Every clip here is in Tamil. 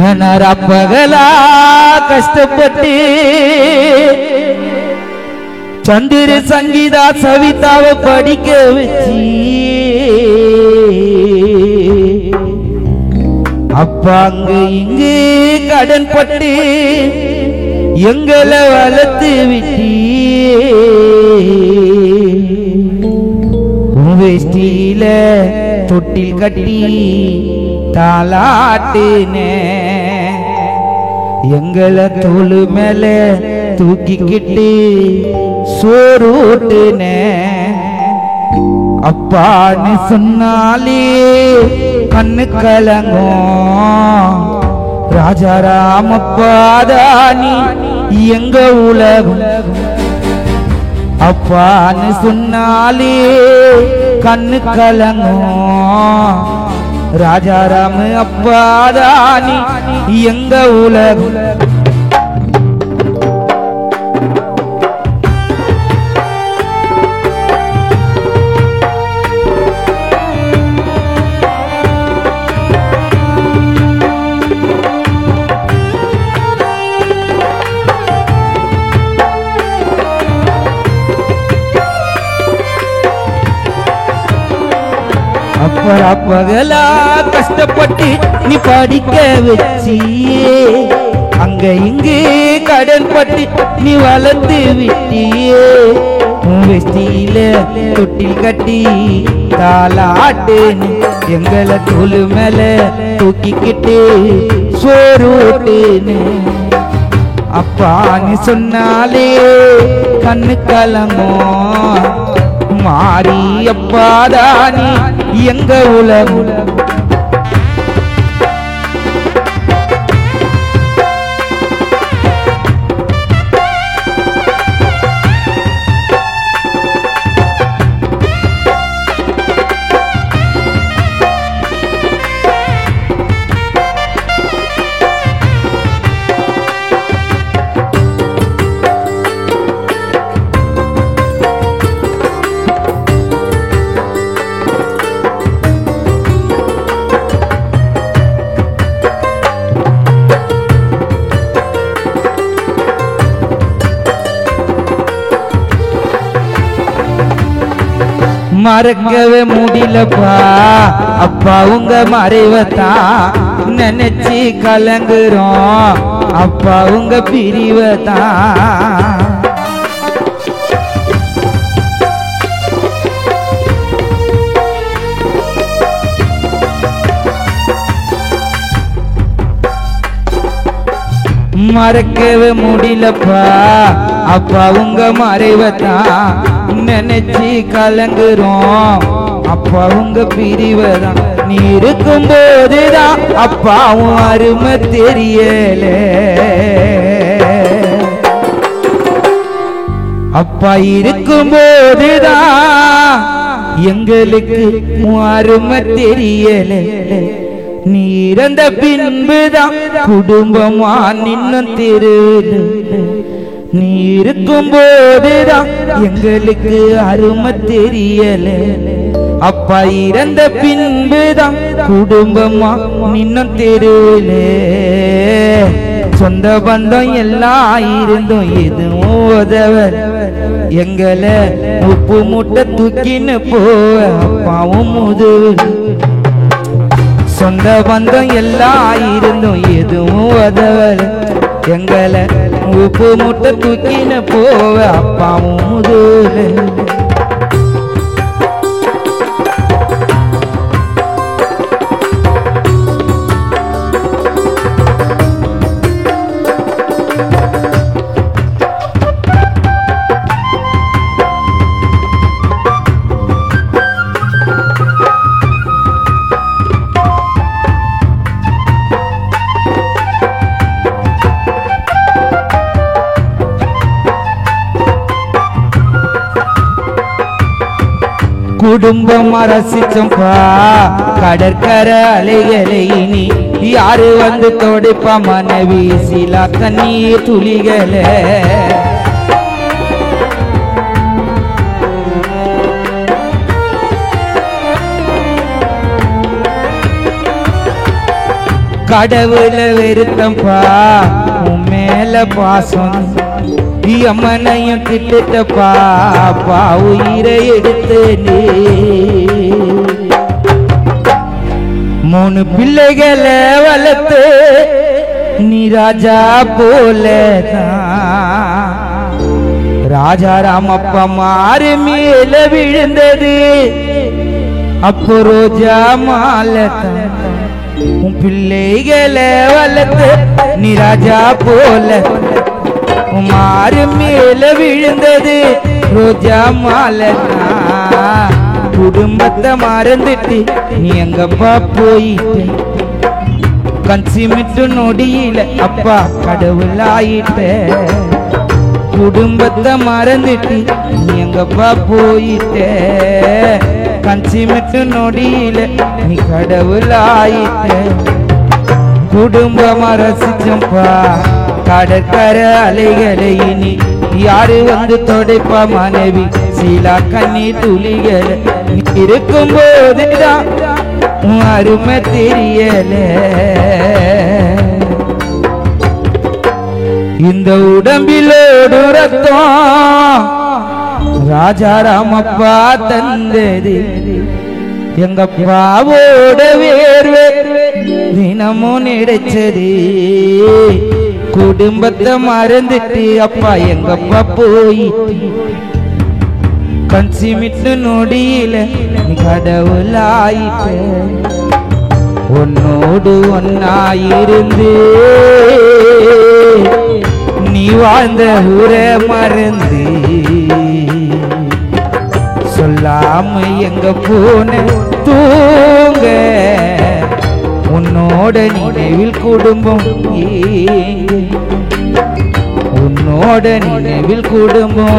பகலா கஷ்டப்பட்டு சந்திர சங்கீதா சவிதாவை படிக்க வச்சி அப்பா அங்க இங்கு கடன் பட்டு எங்களை வளர்த்து விட்டி வேஷ்டியில தொட்டில் கட்டி தாலாட்டுனே எங்களை தோளு மேல தூக்கிக்கிட்டு சோறுட்டுனே அப்பான்னு சொன்னாலே கண்ணு கலங்கும் ராஜாராமப்பாதானி எங்க உலகம் அப்பான்னு சொன்னாலே கண்ணு கலங்கும் ராஜாராம அப்பாதானி எங்க உலகம் பகலா கஷ்டப்பட்டு நீ படிக்க வச்சி அங்க இங்கு கடன் பட்டு நீ வளர்த்து விட்டியே வெஷ்டியில தொட்டில் கட்டி தாலாட்டுன்னு எங்களை தோளு மேல தூக்கிக்கிட்டு சோறுட்டுன்னு அப்பான்னு சொன்னாலே கண்ணு கலங்கும் மாறி அப்பாதானி எங்க உலகம் மறக்கவே முடியலப்பா அப்பா உங்க மறைவத்தான் நினைச்சு கலங்குறோம் அப்பா உங்க பிரிவத்தான் மறக்கவே முடியலப்பா அப்பா உங்க மறைவத்தான் நினைச்சு கலங்குறோம் அப்பா உங்க பிரிவதான் நீ இருக்கும் போதுதான் அப்பாவும் அருமை தெரியல அப்பா இருக்கும் போதுதான் எங்களுக்கு அருமை தெரியல நீ இறந்த பின்புதான் குடும்பமா நின்னும் தெரியல நீ இருக்கும் போதுதான் எங்களுக்கு அருமை தெரியல அப்பா இறந்த பின்புதான் குடும்பமா நின்னும் தெரியல சொந்த பந்தம் எல்லாம் இருந்தும் எதுவும் உதவ எங்களை உப்பு முட்டை தூக்கின்னு போவ அப்பாவும் முதுவு சொந்த பந்தம் எல்லாம் இருந்தும் எதுவும் உதவல எங்களை உப்பு முட்டை தூக்கின்னு போவ அப்பாவும் முதுகு குடும்பம் ரசிச்சோம்பா கடற்கரை அலைகளை இனி யாரு வந்து தொடைப்பா மனைவி சிலா தண்ணீர் துளிகளை கடவுள வெறுத்தப்பா உன் மேல பாசம் அம்மனையும் திட்டப்பா அப்பா உயிரை எடுத்து நீ 3 பிள்ளைகளை வளர்த்து நீ ராஜா போலதான் ராஜா ராமப்பா மாறு மேல விழுந்தது அப்போ ரோஜா மாலதான் உன் பிள்ளைகளை வளர்த்து நீ ராஜா போல மாறு மேல விழுந்தது ரோஜா மாலதான் குடும்பத்தை மறந்துட்டு நீ எங்கப்பா போயிட்டு கன்சிமிட்டு நொடியில அப்பா கடவுளாயிட்ட குடும்பத்தை மறந்துட்டு நீ எங்கப்பா போயிட்ட கன்சிமிட்டு நொடியில நீ கடவுளாயிட்ட குடும்பமா ரசிச்சம்பா கடற்கரை அலைகளை இனி யாரு வந்து தொடைப்பா மனைவி சீலா கண்ணி துளிகளை இருக்கும் போதுதான் அருமை தெரியல இந்த உடம்பிலோடு ரத்தம் ராஜா ராமப்பா தந்தது எங்க பாவோட வேர்வை தினமும் நினைச்சது குடும்பத்தை மறந்துட்டு அப்பா எங்கப்பா போயிட்டு கன்சிமிட்டு நொடியில நீ கடவுளாயிட்ட உன்னோடு ஒன்னாயிருந்து நீ வாழ்ந்த ஊரை மறந்து சொல்லாம எங்க போன தூங்க உன்னோட நினைவில் குடும்பம் உன்னோட நினைவில் குடும்பம்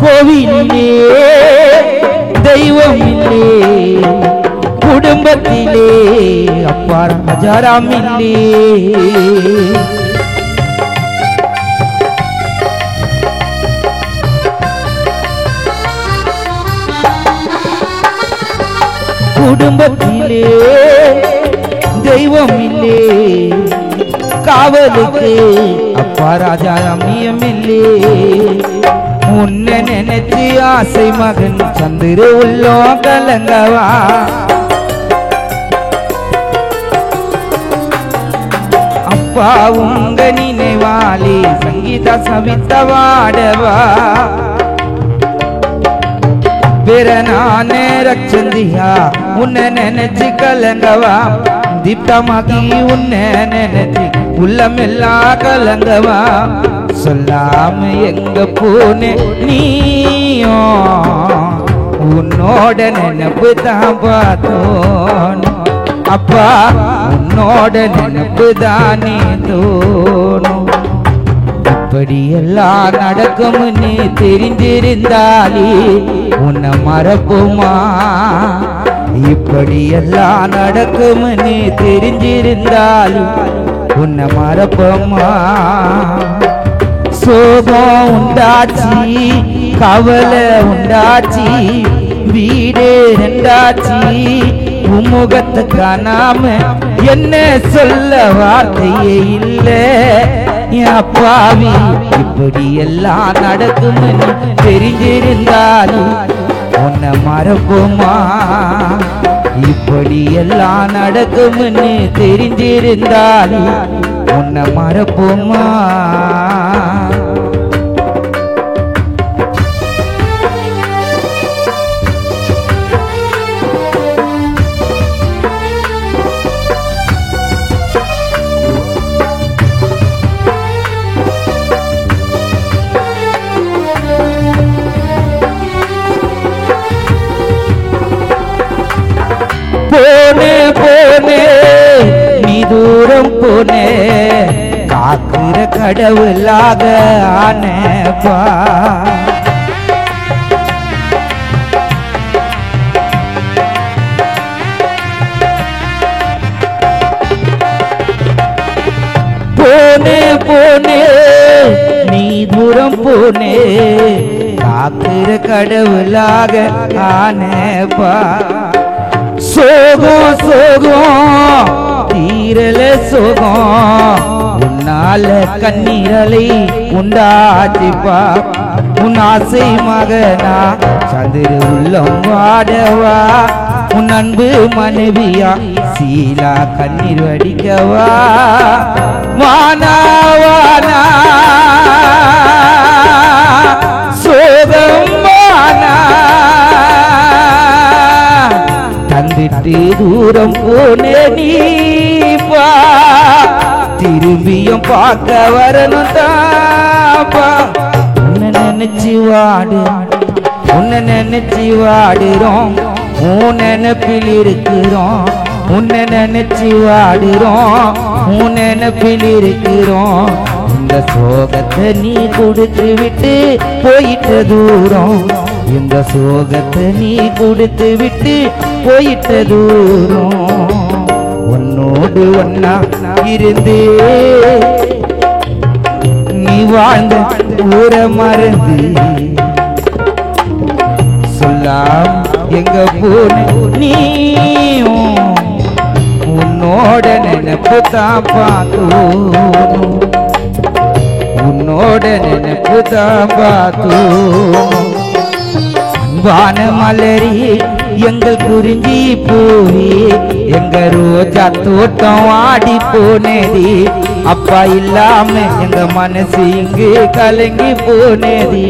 கோவிலே தெய்வமில்லே குடும்பத்திலே அப்பா ராஜாராமில்லே குடும்பத்திலே தெய்வமில்லே காவலுக்கு அப்பா ராஜாராமியமில்லே உன்னை நினைச்சு ஆசை மகன் சந்திர உள்ளோ கலங்கவா அப்பா உங்க நினைவாளி சங்கீதா சவித்தவாடவா வேற நானே ரச்சந்தியா உன்னை நினைச்சு கலங்கவா தீப்தமாகி உன்னை நினைச்சு உள்ளமெல்லாம் கலங்கவா சொல்லாம எங்க போனே நீயோ உன்னோட நினைப்பு தான் பார்த்தோனும் அப்பா உன்னோட நினைப்பு தானே தோணும் இப்படியெல்லாம் நடக்கும்னு தெரிஞ்சிருந்தாலே உன்னை மறப்போமா இப்படியெல்லாம் நடக்கும்னு தெரிஞ்சிருந்தாலே உன்னை மறப்போமா சோகம் உண்டாச்சி கவலை உண்டாச்சி வீடு ரெண்டாச்சி உமுகத்தை காணாம என்ன சொல்ல வார்த்தையே இல்லை அப்பாவி இப்படி எல்லாம் நடக்கும்னு தெரிஞ்சிருந்தாலும் உன்னை மறப்போமா இப்படி எல்லாம் நடக்கும்னு தெரிஞ்சிருந்தாலும் உன்னை மறப்போமா போனே போனே கடவுளாக ஆனப்பா போனே போனே நீ தூரம் போனே காக்கிற கடவுளாக ஆனப்பா சோகம் சோகம் தீரல சோகம் உன்னால கண்ணீரலை உண்டாச்சிப்பா உன் ஆசை மகனா சந்திர உள்ளம் வாடவா உன் அன்பு மனைவியா சீலா கண்ணீர் வடிக்கவா வானா வானா சோகம் வானா தந்திட்டு தூரம் போனே நீப்பா திரும்பியும் பார்க்க வரணும் தாப்பா உன்னை நினைச்சு வாடு உன்னை நினைச்சு வாடுறோம் உன் நினைப்பில் இருக்கிறோம் உன்னை நினைச்சு வாடுறோம் உன் நினைப்பில் இருக்கிறோம் இந்த சோகத்தை நீ கொடுத்து விட்டு போயிட்ட தூரம் இந்த சோகத்தை நீ கொடுத்து விட்டு போயிட்ட தூரம் உன்னோடு ஒன்னா இருந்து நீ வாழ்ந்த ஊர மறந்து சொல்லாம் எங்க போன நீயும் உன்னோட நினைப்பு தான் பார்த்தோம் உன்னோட நினைப்பு தான் பார்த்தோம் அன்பான மலரி எங்கள் குறிஞ்சி பூவி எங்க ரோஜா தோட்டம் ஆடி போனேதி அப்பா இல்லாம எங்க மனசு இங்கு கலங்கி போனேதி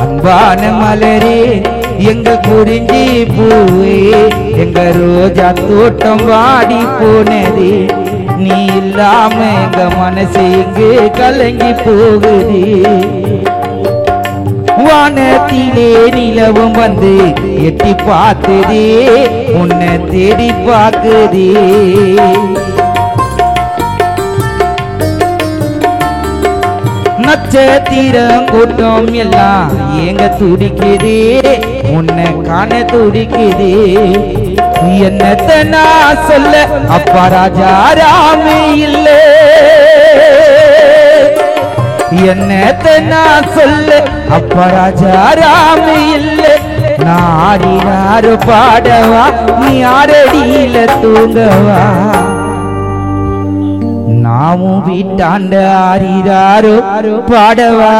அன்பான மலரி எங்கள் குறிஞ்சி பூவி எங்க ரோஜா தோட்டம் வாடி போனேதி நீ இல்லாம எங்க மனசு இங்கு கலங்கி போகுது வானத்திலே நிலவும் வந்து எட்டி பார்த்ததே உன்னை தேடி பார்க்குதே நட்சத்திரம் கூட்டம் எல்லாம் எங்க துடிக்குதே உன்னை காண துடிக்குதே என்னத்தை நான் சொல்ல அப்பா ராஜா ராமே இல்லை என்னத்தை நான் சொல்ல அப்பா ராஜா ராமே இல்லை நாடினாரு பாடவா நீ ஆரடியில தூங்கவா நாமும் வீட்டாண்ட ஆறிறாரோ பாடவா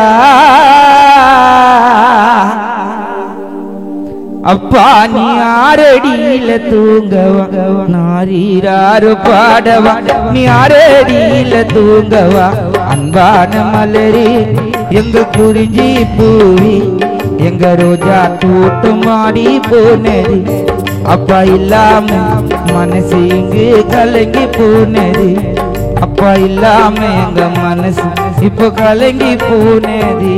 அப்பா நீ ஆரடியில தூங்கவா நாரீராரோ பாடவா நீ ஆரடியில தூங்கவா அன்பான மலரி எங்க குறிஞ்சி பூவி எங்க ரோஜா தோட்டம் ஆடி போனது அப்பா இல்லாம மனசு இங்கு கலங்கி போனது அப்பா இல்லாம எங்க மனசு இப்போ கலங்கி போனது